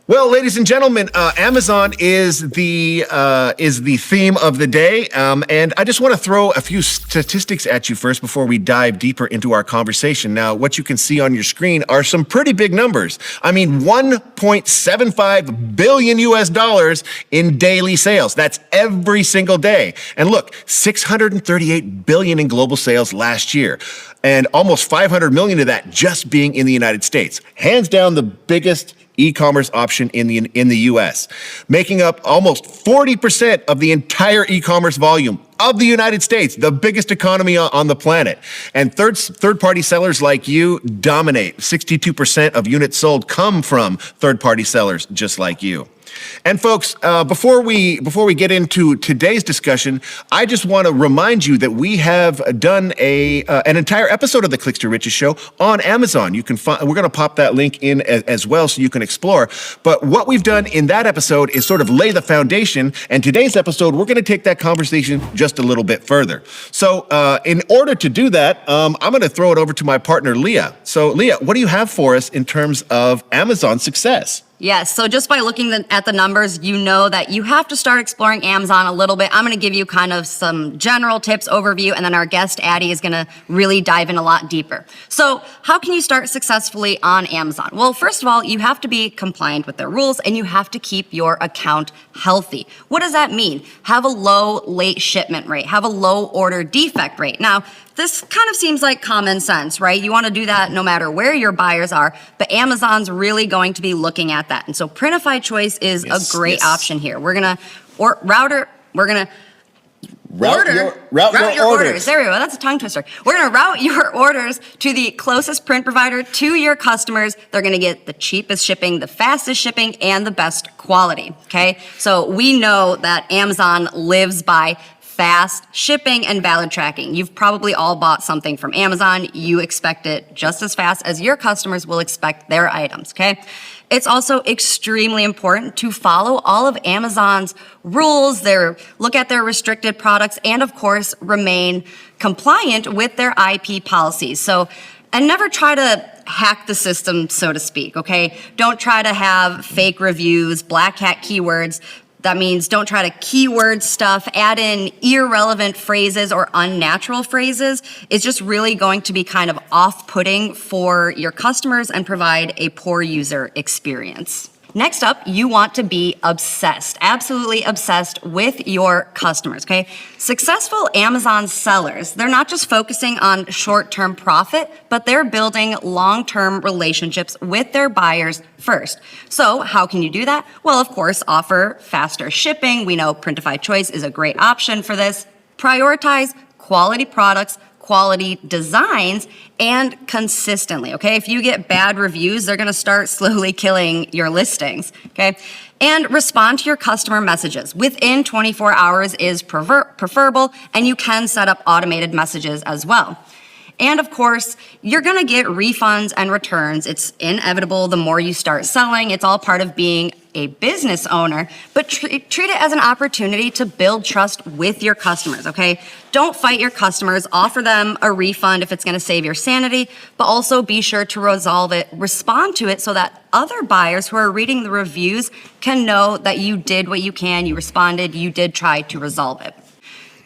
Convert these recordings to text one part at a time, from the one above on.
Well, ladies and gentlemen, Amazon is the theme of the day, and I just want to throw a few statistics at you first before we dive deeper into our conversation. Now, what you can see on your screen are some pretty big numbers. I mean, 1.75 billion US dollars in daily sales. That's every single day. And look, 638 billion in global sales last year, and almost 500 million of that just being in the United States. Hands down, the biggest e-commerce option in the US, making up almost 40% of the entire e-commerce volume of the United States, the biggest economy on the planet. And third-party sellers like you dominate. 62% of units sold come from third-party sellers just like you. And folks, before we get into today's discussion, I just want to remind you that we have done an entire episode of the Clicks to Riches show on Amazon. You can we're going to pop that link in as well so you can explore. But what we've done in that episode is sort of lay the foundation. And today's episode, we're going to take that conversation just a little bit further. So in order to do that, I'm going to throw it over to my partner, Leah. So Leah, what do you have for us in terms of Amazon's success? Yes, so just by looking at the numbers, you know that you have to start exploring Amazon a little bit. I'm going to give you kind of some general tips overview, and then our guest, Addie, is going to really dive in a lot deeper. So how can you start successfully on Amazon? Well, first of all, you have to be compliant with their rules, and you have to keep your account healthy. What does that mean? Have a low late shipment rate, have a low order defect rate. Now, this kind of seems like common sense, right? You want to do that no matter where your buyers are, but Amazon's really going to be looking at that. And so Printify Choice is a great option here. We're going to route your orders. There we go. That's a tongue twister. We're going to route your orders to the closest print provider to your customers. They're going to get the cheapest shipping, the fastest shipping, and the best quality. Okay? So we know that Amazon lives by fast shipping and valid tracking. You've probably all bought something from Amazon. You expect it just as fast as your customers will expect their items, okay? It's also extremely important to follow all of Amazon's rules, look at their restricted products, and of course, remain compliant with their IP policies. And never try to hack the system, so to speak, okay? Don't try to have fake reviews, black hat keywords. That means don't try to keyword stuff, add in irrelevant phrases or unnatural phrases. It's just really going to be kind of off-putting for your customers and provide a poor user experience. Next up, you want to be obsessed, absolutely obsessed with your customers, okay? Successful Amazon sellers, they're not just focusing on short-term profit, but they're building long-term relationships with their buyers first. So how can you do that? Well, of course, offer faster shipping. We know Printify Choice is a great option for this. Prioritize quality products, quality designs, and consistently, okay? If you get bad reviews, they're gonna start slowly killing your listings, okay? And respond to your customer messages. Within 24 hours is preferable, and you can set up automated messages as well. And of course, you're gonna get refunds and returns. It's inevitable the more you start selling. It's all part of being a business owner, but treat it as an opportunity to build trust with your customers, okay? Don't fight your customers, offer them a refund if it's gonna save your sanity, but also be sure to resolve it, respond to it so that other buyers who are reading the reviews can know that you did what you can, you responded, you did try to resolve it.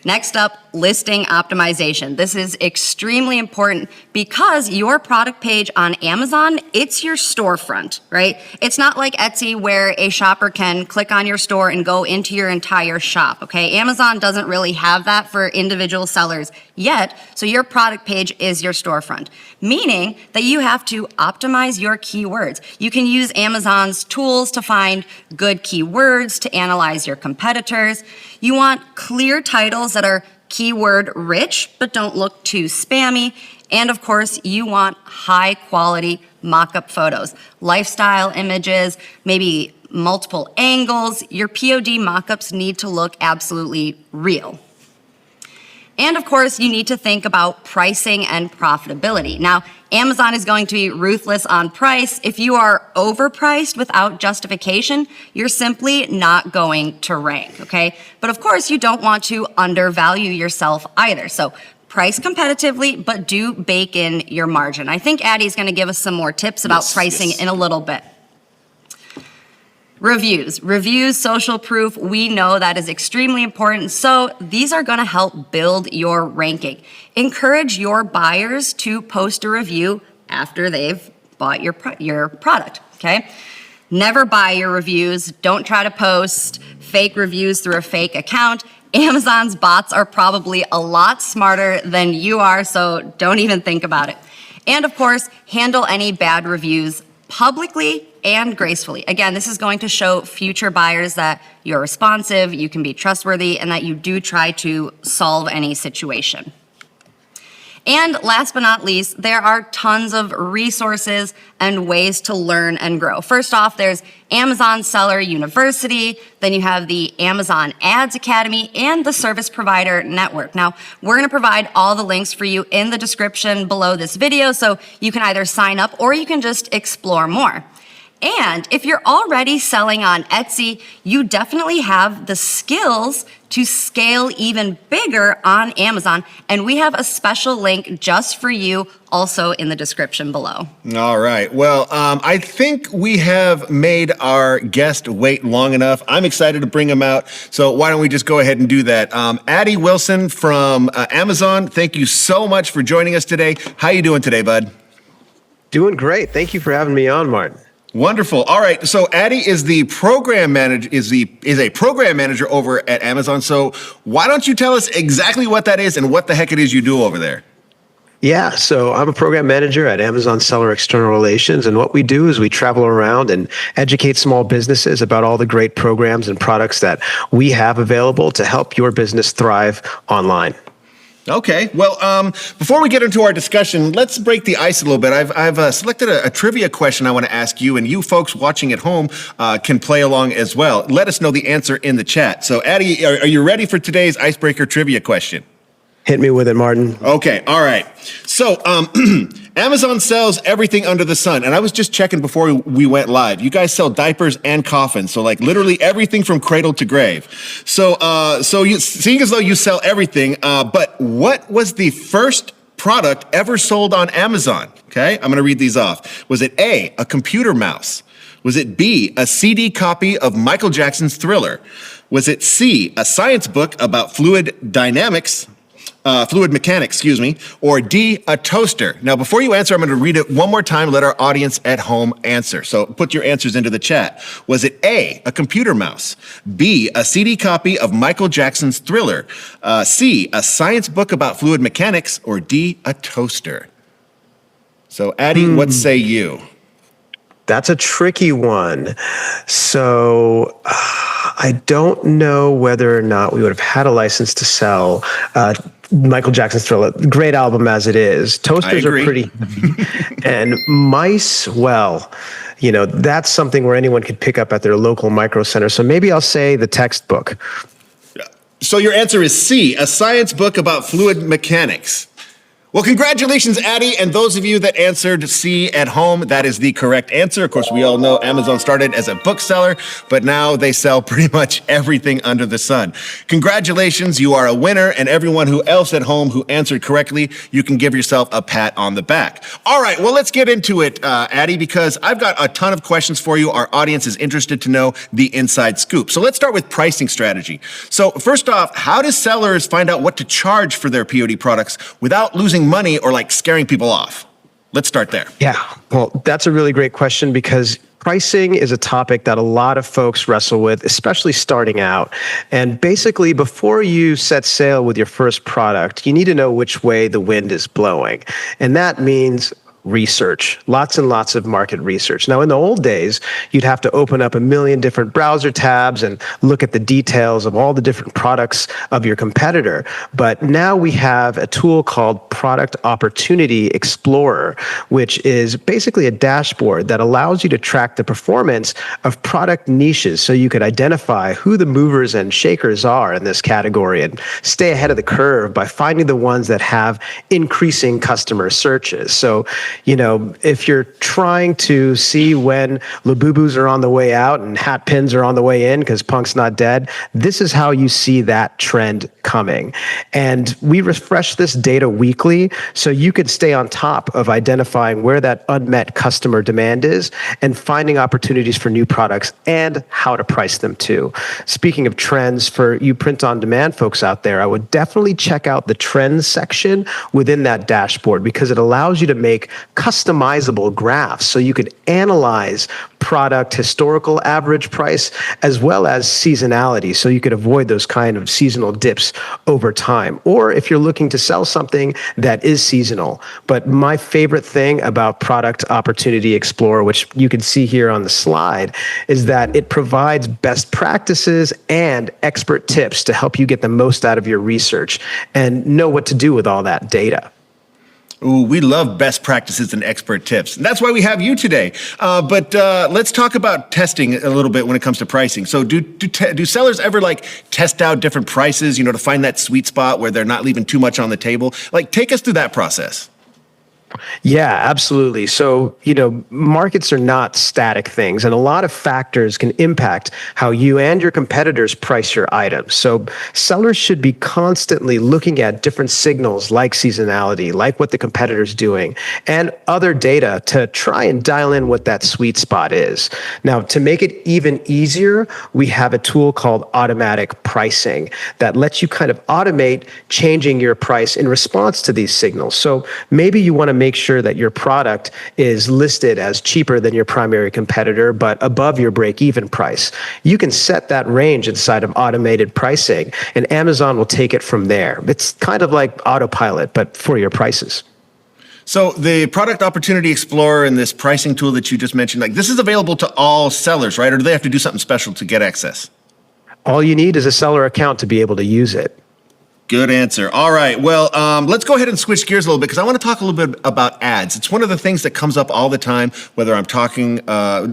Next up, listing optimization. This is extremely important because your product page on Amazon, it's your storefront, right? It's not like Etsy where a shopper can click on your store and go into your entire shop, okay? Amazon doesn't really have that for individual sellers yet, so your product page is your storefront, meaning that you have to optimize your keywords. You can use Amazon's tools to find good keywords, to analyze your competitors. You want clear titles that are keyword rich, but don't look too spammy. And of course, you want high quality mock-up photos, lifestyle images, maybe multiple angles. Your POD mock-ups need to look absolutely real. And of course, you need to think about pricing and profitability. Now, Amazon is going to be ruthless on price. If you are overpriced without justification, you're simply not going to rank, okay? But of course, you don't want to undervalue yourself either. So price competitively, but do bake in your margin. I think Addie's gonna give us some more tips about pricing in a little bit. Reviews, social proof, we know that is extremely important. So these are going to help build your ranking. Encourage your buyers to post a review after they've bought your product, okay? Never buy your reviews. Don't try to post fake reviews through a fake account. Amazon's bots are probably a lot smarter than you are, so don't even think about it. And of course, handle any bad reviews publicly and gracefully. Again, this is going to show future buyers that you're responsive, you can be trustworthy, and that you do try to solve any situation. And last but not least, there are tons of resources and ways to learn and grow. First off, there's Amazon Seller University, then you have the Amazon Ads Academy, and the Service Provider Network. Now, we're gonna provide all the links for you in the description below this video, so you can either sign up or you can just explore more. And if you're already selling on Etsy, you definitely have the skills to scale even bigger on Amazon. And we have a special link just for you also in the description below. All right. Well, I think we have made our guest wait long enough. I'm excited to bring him out. So why don't we just go ahead and do that? Addy Wilson from Amazon, thank you so much for joining us today. How you doing today, bud? Doing great. Thank you for having me on, Martin. Wonderful. All right. So Addy is the program manager, is a program manager over at Amazon. So why don't you tell us exactly what that is and what the heck it is you do over there? Yeah, so I'm a program manager at Amazon Seller External Relations, and what we do is we travel around and educate small businesses about all the great programs and products that we have available to help your business thrive online. Okay. Well, before we get into our discussion, let's break the ice a little bit. I've selected a trivia question I want to ask you, and you folks watching at home can play along as well. Let us know the answer in the chat. So, Addy, are you ready for today's icebreaker trivia question? Hit me with it, Martin. Okay. All right. So, Amazon sells everything under the sun. And I was just checking before we went live. You guys sell diapers and coffins. So like literally everything from cradle to grave. So, you seeing as though you sell everything, but what was the first product ever sold on Amazon? Okay. I'm going to read these off. Was it A, a computer mouse? Was it B, a CD copy of Michael Jackson's Thriller? Was it C, a science book about fluid mechanics, or D, a toaster? Now, before you answer, I'm going to read it one more time. Let our audience at home answer. So put your answers into the chat. Was it A, a computer mouse? B, a CD copy of Michael Jackson's Thriller? C, a science book about fluid mechanics? Or D, a toaster? So, Addy, what say you? That's a tricky one. So I don't know whether or not we would have had a license to sell Michael Jackson's Thriller. Great album as it is. Toasters are pretty and mice, well, you know, that's something where anyone could pick up at their local micro center. So maybe I'll say the textbook. So your answer is C, a science book about fluid mechanics. Well, congratulations, Addy, and those of you that answered C at home, that is the correct answer. Of course, we all know Amazon started as a bookseller, but now they sell pretty much everything under the sun. Congratulations, you are a winner, and everyone who else at home who answered correctly, you can give yourself a pat on the back. All right, well, let's get into it, Addy, because I've got a ton of questions for you. Our audience is interested to know the inside scoop. So let's start with pricing strategy. So first off, how do sellers find out what to charge for their POD products without losing money or like scaring people off? Let's start there. Yeah, well, that's a really great question because pricing is a topic that a lot of folks wrestle with, especially starting out. And basically, before you set sail with your first product, you need to know which way the wind is blowing. And that means research, lots and lots of market research. Now, in the old days, you'd have to open up a million different browser tabs and look at the details of all the different products of your competitor. But now we have a tool called Product Opportunity Explorer, which is basically a dashboard that allows you to track the performance of product niches so you could identify who the movers and shakers are in this category and stay ahead of the curve by finding the ones that have increasing customer searches. So, you know, if you're trying to see when Labubus are on the way out and hat pins are on the way in because punk's not dead, this is how you see that trend coming. And we refresh this data weekly. dynamically, so you can stay on top of identifying where that unmet customer demand is and finding opportunities for new products and how to price them too. Speaking of trends, for you print-on-demand folks out there, I would definitely check out the trends section within that dashboard because it allows you to make customizable graphs so you could analyze product historical average price as well as seasonality, so you could avoid those kind of seasonal dips over time. Or if you're looking to sell something that is seasonal. But my favorite thing about Product Opportunity Explorer, which you can see here on the slide, is that it provides best practices and expert tips to help you get the most out of your research and know what to do with all that data. Ooh, we love best practices and expert tips. And that's why we have you today. But let's talk about testing a little bit when it comes to pricing. So do sellers ever like test out different prices, to find that sweet spot where they're not leaving too much on the table? Like, take us through that process. Yeah, absolutely. So, markets are not static things, and a lot of factors can impact how you and your competitors price your items. So sellers should be constantly looking at different signals like seasonality, like what the competitor's doing, and other data to try and dial in what that sweet spot is. Now, to make it even easier, we have a tool called automatic pricing that lets you kind of automate changing your price in response to these signals. So maybe you want to make sure that your product is listed as cheaper than your primary competitor, but above your break-even price. You can set that range inside of automated pricing, and Amazon will take it from there. It's kind of like autopilot, but for your prices. So the Product Opportunity Explorer and this pricing tool that you just mentioned, like this is available to all sellers, right? Or do they have to do something special to get access? All you need is a seller account to be able to use it. Good answer. All right. Well, let's go ahead and switch gears a little bit because I want to talk a little bit about ads. It's one of the things that comes up all the time, whether I'm talking,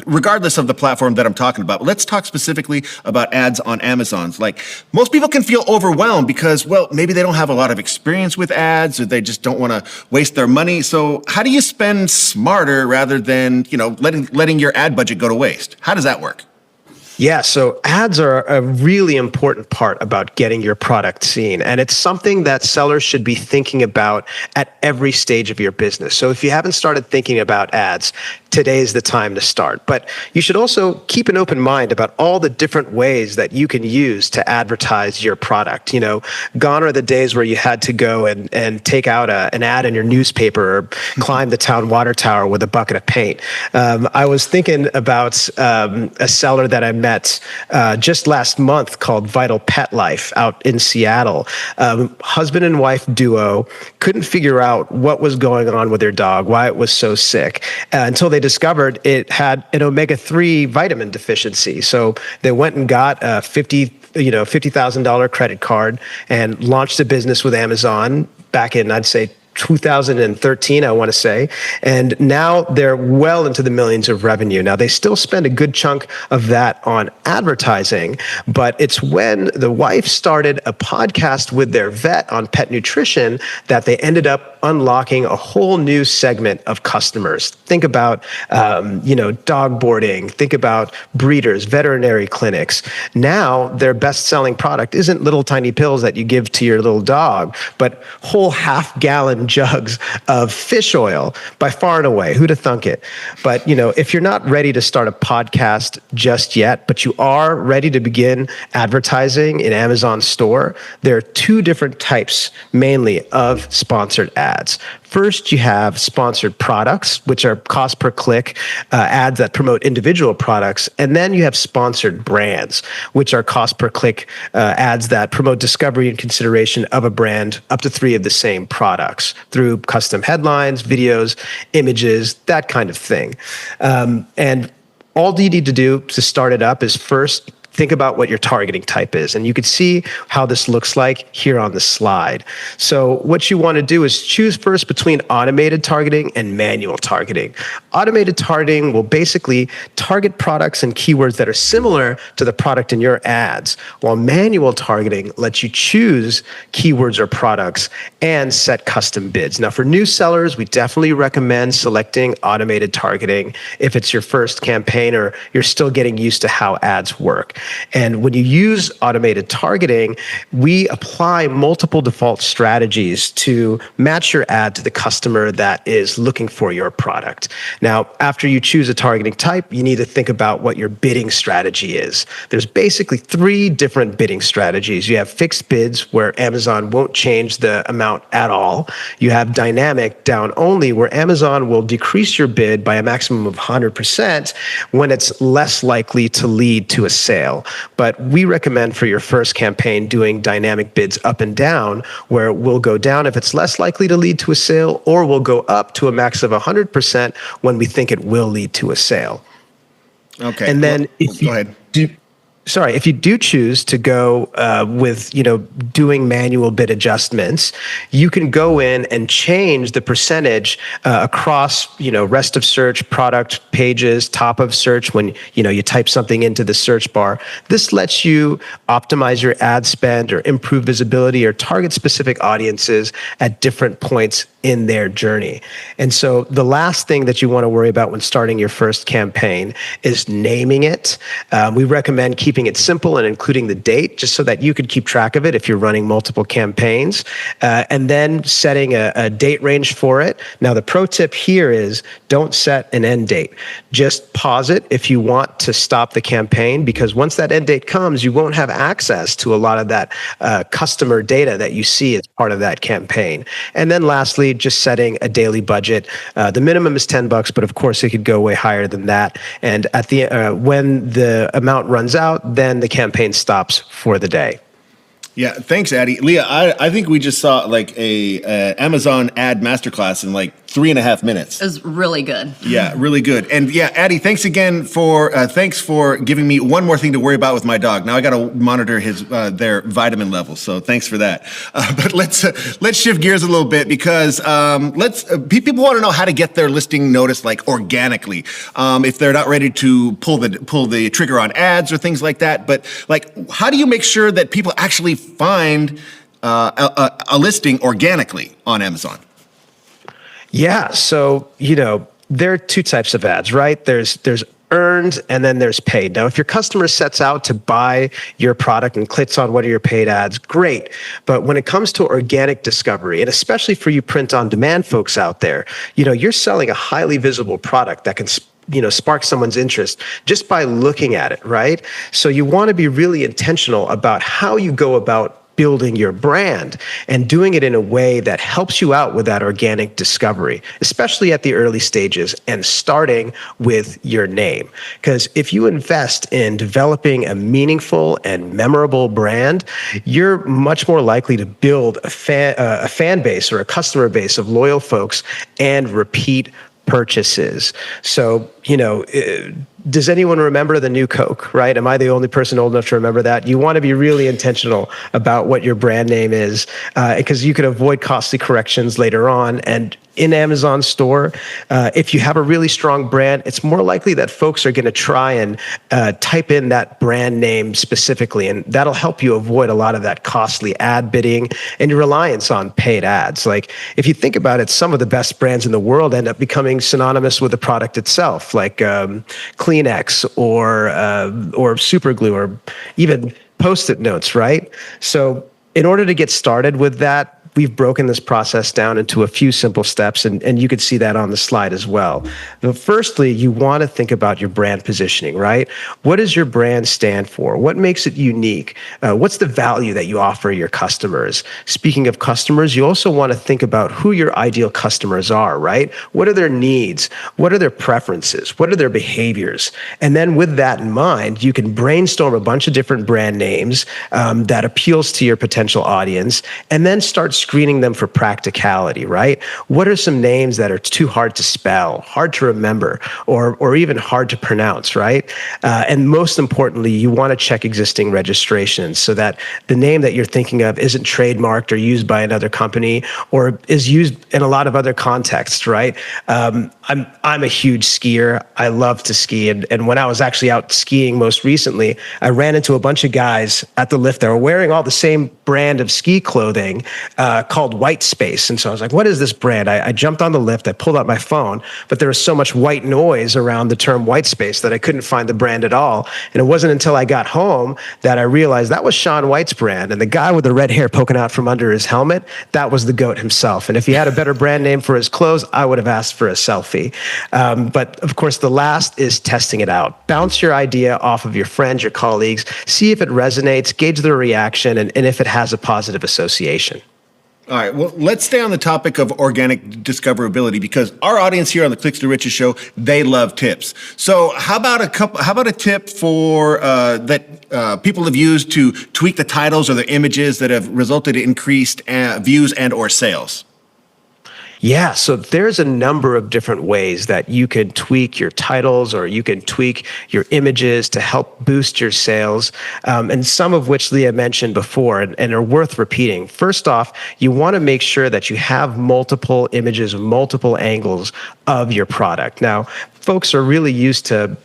regardless of the platform that I'm talking about. Let's talk specifically about ads on Amazon. Like, most people can feel overwhelmed because, well, maybe they don't have a lot of experience with ads or they just don't want to waste their money. So how do you spend smarter rather than, letting your ad budget go to waste? How does that work? Yeah, so ads are a really important part about getting your product seen. And it's something that sellers should be thinking about at every stage of your business. So if you haven't started thinking about ads, today's the time to start. But you should also keep an open mind about all the different ways that you can use to advertise your product. Gone are the days where you had to go and take out an ad in your newspaper or climb the town water tower with a bucket of paint. I was thinking about a seller that I met just last month called Vital Pet Life out in Seattle. Husband and wife duo couldn't figure out what was going on with their dog, why it was so sick, until they discovered it had an omega-3 vitamin deficiency. So they went and got a $50,000 credit card and launched a business with Amazon back in, I'd say, 2013, I want to say. And now they're well into the millions of revenue. Now, they still spend a good chunk of that on advertising, but it's when the wife started a podcast with their vet on pet nutrition that they ended up unlocking a whole new segment of customers. Think about, dog boarding. Think about breeders, veterinary clinics. Now, their best-selling product isn't little tiny pills that you give to your little dog, but whole half-gallon jugs of fish oil, by far and away. Who'd have thunk it? But, if you're not ready to start a podcast just yet, but you are ready to begin advertising in Amazon store, there are two different types, mainly, of sponsored ads. First, you have sponsored products, which are cost per click ads that promote individual products. And then you have sponsored brands, which are cost per click ads that promote discovery and consideration of a brand up to 3 of the same products through custom headlines, videos, images, that kind of thing. And all you need to do to start it up is first think about what your targeting type is. And you can see how this looks like here on the slide. So what you want to do is choose first between automated targeting and manual targeting. Automated targeting will basically target products and keywords that are similar to the product in your ads, while manual targeting lets you choose keywords or products and set custom bids. Now, for new sellers, we definitely recommend selecting automated targeting if it's your first campaign or you're still getting used to how ads work. And when you use automated targeting, we apply multiple default strategies to match your ad to the customer that is looking for your product. Now, after you choose a targeting type, you need to think about what your bidding strategy is. There's basically 3 different bidding strategies. You have fixed bids, where Amazon won't change the amount at all. You have dynamic, down only, where Amazon will decrease your bid by a maximum of 100% when it's less likely to lead to a sale. But we recommend for your first campaign doing dynamic bids up and down, where it will go down if it's less likely to lead to a sale, or will go up to a max of 100% when we think it will lead to a sale. Okay. And then go ahead. If you do choose to go with, doing manual bid adjustments, you can go in and change the percentage across, rest of search, product pages, top of search when, you type something into the search bar. This lets you optimize your ad spend or improve visibility or target specific audiences at different points in their journey. And so the last thing that you want to worry about when starting your first campaign is naming it. We recommend keeping it simple and including the date, just so that you could keep track of it if you're running multiple campaigns, and then setting a date range for it. Now, the pro tip here is don't set an end date. Just pause it if you want to stop the campaign, because once that end date comes, you won't have access to a lot of that customer data that you see as part of that campaign. And then lastly, just setting a daily budget. The minimum is $10, but of course it could go way higher than that. And at the when the amount runs out, then the campaign stops for the day. Yeah, thanks, Addy. Leah, I think we just saw like a Amazon ad masterclass in like 3.5 minutes. It was really good. Yeah, really good. And yeah, Addy, thanks again for giving me one more thing to worry about with my dog. Now I got to monitor their vitamin levels. So thanks for that. But let's shift gears a little bit, because people want to know how to get their listing noticed like organically, if they're not ready to pull the trigger on ads or things like that. But like, how do you make sure that people actually find a listing organically on Amazon? Yeah, so there are 2 types of ads, right? There's earned, and then there's paid. Now, if your customer sets out to buy your product and clicks on one of your paid ads, great. But when it comes to organic discovery, and especially for you print-on-demand folks out there, you're selling a highly visible product that can spark someone's interest just by looking at it, right? So you want to be really intentional about how you go about building your brand and doing it in a way that helps you out with that organic discovery, especially at the early stages, and starting with your name. Because if you invest in developing a meaningful and memorable brand, you're much more likely to build a fan base or a customer base of loyal folks and repeat purchases. So, does anyone remember the new Coke, right? Am I the only person old enough to remember that? You want to be really intentional about what your brand name is, because you can avoid costly corrections later on. And in Amazon store, if you have a really strong brand, it's more likely that folks are going to try and type in that brand name specifically, and that'll help you avoid a lot of that costly ad bidding and your reliance on paid ads. Like, if you think about it, some of the best brands in the world end up becoming synonymous with the product itself, like Kleenex or super glue or even Post-it notes, right? So in order to get started with that, we've broken this process down into a few simple steps, and you could see that on the slide as well. But firstly, you want to think about your brand positioning, right? What does your brand stand for? What makes it unique? What's the value that you offer your customers? Speaking of customers, you also want to think about who your ideal customers are, right? What are their needs? What are their preferences? What are their behaviors? And then with that in mind, you can brainstorm a bunch of different brand names that appeals to your potential audience, and then start screening them for practicality, right? What are some names that are too hard to spell, hard to remember, or even hard to pronounce, right? And most importantly, you want to check existing registrations so that the name that you're thinking of isn't trademarked or used by another company or is used in a lot of other contexts, right? I'm a huge skier. I love to ski. And when I was actually out skiing most recently, I ran into a bunch of guys at the lift that were wearing all the same brand of ski clothing, called White Space. And so I was like, what is this brand? I jumped on the lift, I pulled out my phone, but there was so much white noise around the term white space that I couldn't find the brand at all. And it wasn't until I got home that I realized that was Shaun White's brand. And the guy with the red hair poking out from under his helmet, that was the GOAT himself. And if he had a better brand name for his clothes, I would have asked for a selfie. But of course, the last is testing it out. Bounce your idea off of your friends, your colleagues, see if it resonates, gauge their reaction, and if it has a positive association. All right, well, let's stay on the topic of organic discoverability because our audience here on the Clicks to Riches show, they love tips. So how about a tip for that people have used to tweak the titles or the images that have resulted in increased views and or sales? Yeah, so there's a number of different ways that you can tweak your titles or you can tweak your images to help boost your sales, and some of which Leah mentioned before and are worth repeating. First off, you want to make sure that you have multiple images, multiple angles of your product. Now, folks are really used to,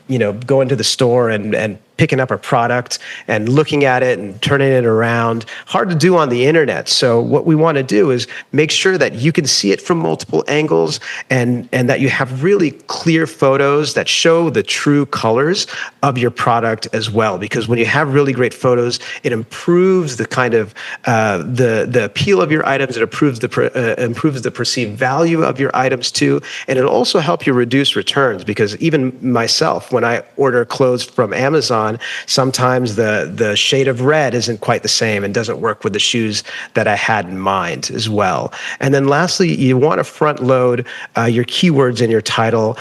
going to the store and picking up a product and looking at it and turning it around. Hard to do on the internet. So what we want to do is make sure that you can see it from multiple angles and that you have really clear photos that show the true colors of your product as well. Because when you have really great photos, it improves the kind of the appeal of your items. It improves the perceived value of your items too. And it'll also help you reduce returns because even myself, when I order clothes from Amazon, sometimes the shade of red isn't quite the same and doesn't work with the shoes that I had in mind as well. And then lastly, you want to front load your keywords in your title,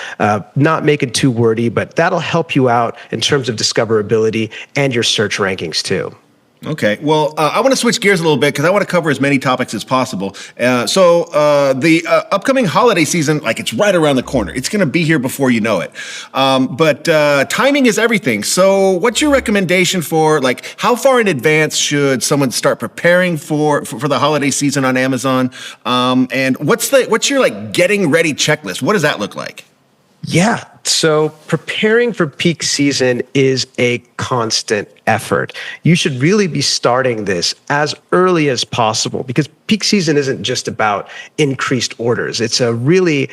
not make it too wordy, but that'll help you out in terms of discoverability and your search rankings too. Okay, well, I want to switch gears a little bit because I want to cover as many topics as possible. So the upcoming holiday season, it's right around the corner. It's going to be here before you know it. But timing is everything. So what's your recommendation for, how far in advance should someone start preparing for the holiday season on Amazon? And what's your, getting ready checklist? What does that look like? Yeah. So preparing for peak season is a constant effort. You should really be starting this as early as possible because peak season isn't just about increased orders. It's a really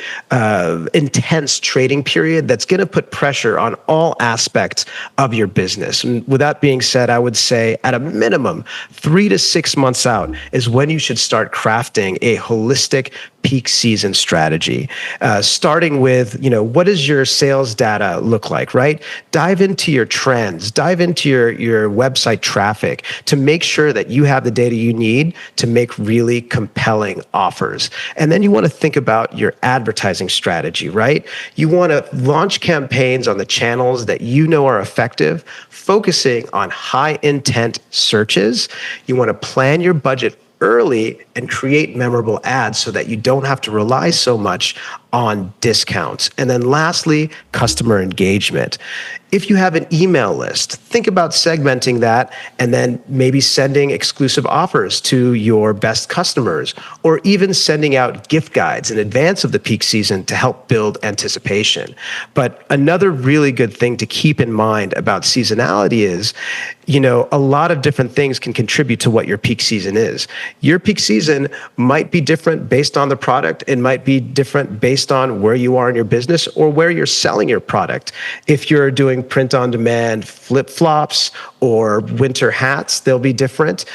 intense trading period that's going to put pressure on all aspects of your business. And with that being said, I would say at a minimum, 3 to 6 months out is when you should start crafting a holistic peak season strategy. Starting with, what does your sales data look like, right? Dive into your trends, dive into your website traffic to make sure that you have the data you need to make really compelling offers. And then you want to think about your advertising strategy, right? You want to launch campaigns on the channels that you know are effective, focusing on high intent searches. You want to plan your budget early and create memorable ads so that you don't have to rely so much on discounts. And then lastly, customer engagement. If you have an email list, think about segmenting that and then maybe sending exclusive offers to your best customers, or even sending out gift guides in advance of the peak season to help build anticipation. But another really good thing to keep in mind about seasonality is, a lot of different things can contribute to what your peak season is. Your peak season might be different based on the product. It might be different based on where you are in your business or where you're selling your product. If you're doing print on demand flip-flops or winter hats, they'll be different.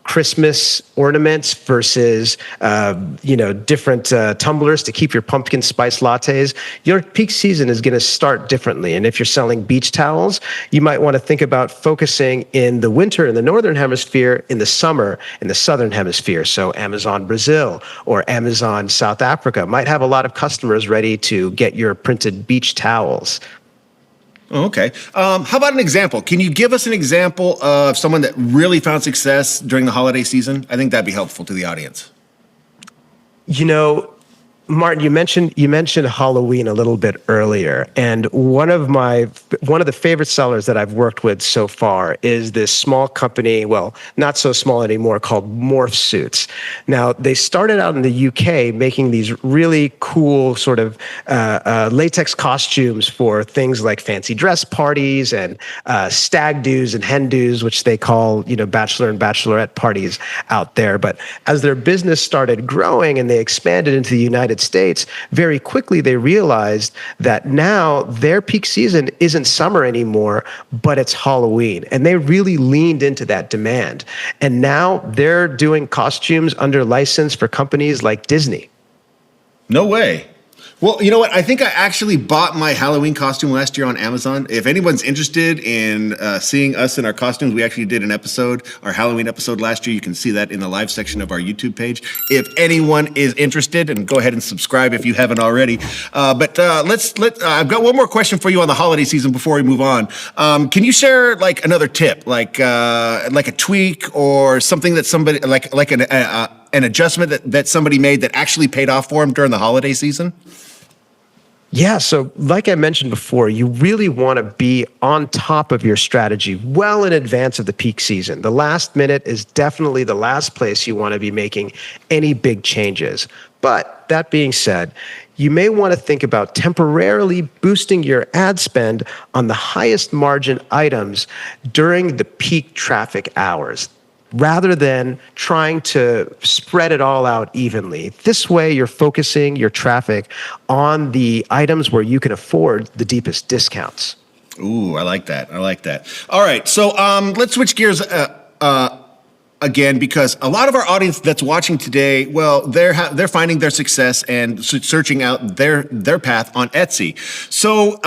Christmas ornaments versus, different tumblers to keep your pumpkin spice lattes. Your peak season is going to start differently. And if you're selling beach towels, you might want to think about focusing in the winter in the Northern Hemisphere, in the summer in the Southern Hemisphere. So Amazon Brazil or Amazon South Africa might have a lot of customers ready to get your printed beach towels. Oh, okay. How about an example? Can you give us an example of someone that really found success during the holiday season? I think that'd be helpful to the audience. Martin, you mentioned Halloween a little bit earlier, and one of the favorite sellers that I've worked with so far is this small company, well, not so small anymore, called Morph Suits. Now, they started out in the UK making these really cool sort of latex costumes for things like fancy dress parties and stag do's and hen do's, which they call, bachelor and bachelorette parties out there. But as their business started growing and they expanded into the United States, very quickly they realized that now their peak season isn't summer anymore, but it's Halloween. And they really leaned into that demand. And now they're doing costumes under license for companies like Disney. No way. Well, you know what? I think I actually bought my Halloween costume last year on Amazon. If anyone's interested in seeing us in our costumes, we actually did our Halloween episode last year. You can see that in the live section of our YouTube page. If anyone is interested, and go ahead and subscribe if you haven't already. But I've got one more question for you on the holiday season before we move on. Can you share like another tip, like a tweak or something that somebody like an adjustment that somebody made that actually paid off for them during the holiday season? Yeah, so like I mentioned before, you really want to be on top of your strategy well in advance of the peak season. The last minute is definitely the last place you want to be making any big changes. But that being said, you may want to think about temporarily boosting your ad spend on the highest margin items during the peak traffic hours, rather than trying to spread it all out evenly. This way, you're focusing your traffic on the items where you can afford the deepest discounts. Ooh, I like that. All right, so let's switch gears again, because a lot of our audience that's watching today, well, they're finding their success and searching out their path on Etsy. So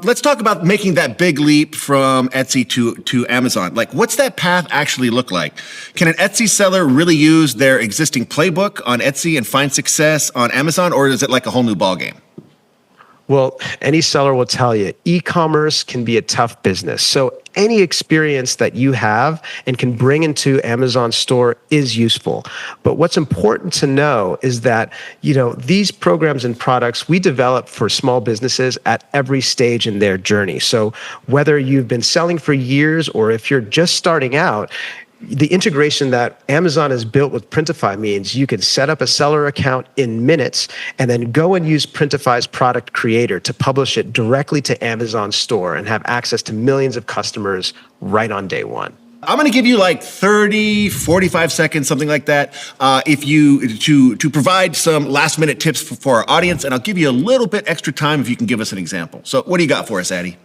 let's talk about making that big leap from Etsy to Amazon. Like, what's that path actually look like? Can an Etsy seller really use their existing playbook on Etsy and find success on Amazon, or is it like a whole new ballgame? Well, any seller will tell you, e-commerce can be a tough business. So any experience that you have and can bring into Amazon store is useful. But what's important to know is that, these programs and products we develop for small businesses at every stage in their journey. So whether you've been selling for years or if you're just starting out, the integration that Amazon has built with Printify means you can set up a seller account in minutes and then go and use Printify's product creator to publish it directly to Amazon store and have access to millions of customers right on day one. I'm going to give you like 30, 45 seconds, something like that, to provide some last minute tips for our audience. And I'll give you a little bit extra time if you can give us an example. So what do you got for us, Addy?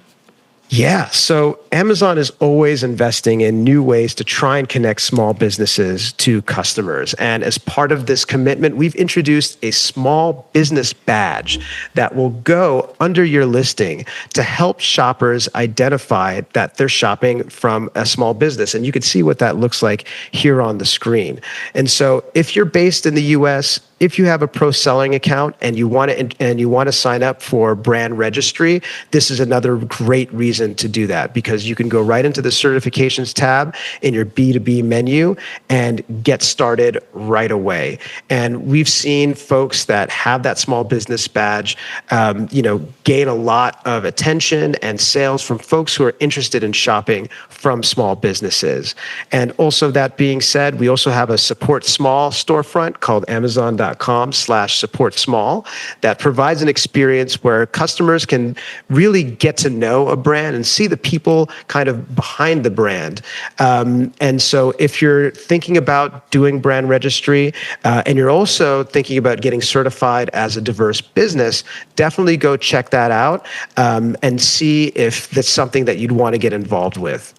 Yeah, so Amazon is always investing in new ways to try and connect small businesses to customers. And as part of this commitment, we've introduced a small business badge that will go under your listing to help shoppers identify that they're shopping from a small business. And you can see what that looks like here on the screen. And so if you're based in the US, if you have a pro selling account and you want to sign up for brand registry, this is another great reason to do that, because you can go right into the certifications tab in your B2B menu and get started right away. And we've seen folks that have that small business badge, gain a lot of attention and sales from folks who are interested in shopping from small businesses. And also, that being said, we also have a support small storefront called Amazon.com/support small that provides an experience where customers can really get to know a brand and see the people kind of behind the brand. And so if you're thinking about doing brand registry and you're also thinking about getting certified as a diverse business, definitely go check that out and see if that's something that you'd want to get involved with.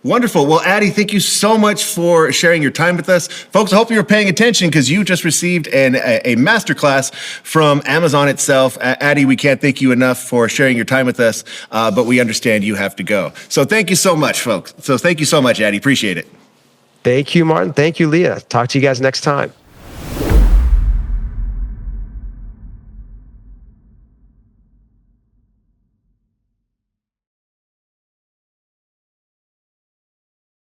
Wonderful. Well, Addy, thank you so much for sharing your time with us. Folks, I hope you're paying attention because you just received a masterclass from Amazon itself. Addy, we can't thank you enough for sharing your time with us, but we understand you have to go. So thank you so much, folks. So thank you so much, Addy. Appreciate it. Thank you, Martin. Thank you, Leah. Talk to you guys next time.